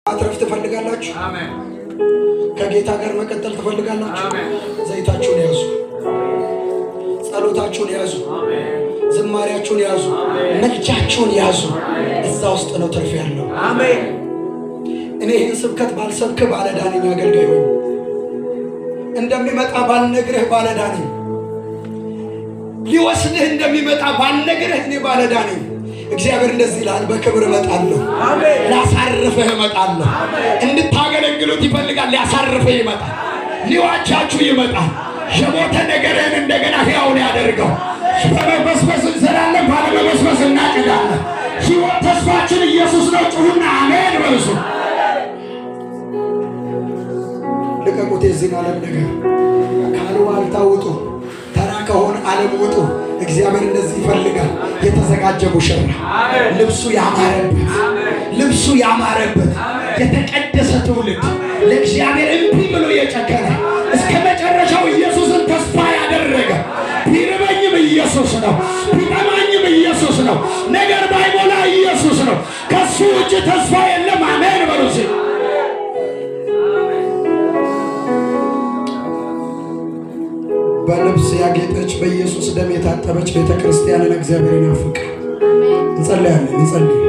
አትረፍ ትፈልጋላችሁ? አሜን። ከጌታ ጋር መቀጠል ትፈልጋላችሁ? አሜን። ዘይታችሁን ያዙ፣ ጸሎታችሁን ያዙ፣ ዝማሪያችሁን ያዙ፣ መልጃችሁን ያዙ። እዛ ውስጥ ነው ትርፍ ያለው። አሜን። እኔ ይህን ስብከት ባልሰብክ ባለዕዳ ነኝ፣ አገልጋይ ሆኜ እንደሚመጣ ባልነግርህ ባለዕዳ ነኝ። ሊወስድህ እንደሚመጣ ባልነግርህ እኔ ባለዕዳ ነኝ። እግዚአብሔር እንደዚህ ይላል፣ በክብር እመጣለሁ፣ ላሳርፍህ እመጣለሁ። እንድታገለግሉት ይፈልጋል። ሊያሳርፍህ ይመጣል፣ ሊዋጃችሁ ይመጣል። የሞተ ነገርህን እንደገና ሕያው ያደርገው። በመበስበስ እንዘራለን፣ ባለመበስበስ እናጭዳለን። ሕይወት ተስፋችን ኢየሱስ ነው። ጩሁና አሜን በሉ። ልቀቁት የዚህን ዓለም ነገር። ካሉባልታ ውጡ፣ ተራ ከሆነ ዓለም ውጡ። እግዚአብሔር እንደዚህ ይፈልጋል። የተዘጋጀ ሙሽራ፣ ልብሱ ያማረበት፣ ልብሱ ያማረበት የተቀደሰ ትውልድ፣ ለእግዚአብሔር እምቢ ብሎ የጨከነ እስከ መጨረሻው ኢየሱስን ተስፋ ያደረገ። ቢርበኝም ኢየሱስ ነው፣ ቢጠማኝም ኢየሱስ ነው፣ ነገር ባይሞላ ኢየሱስ ነው። ከሱ ውጭ ተስፋ የለም። አሜን በሉ። በልብስ ያጌጠች በኢየሱስ ደም የታጠበች ቤተ ክርስቲያንን እግዚአብሔር ይናፍቃል። እንጸልያለን።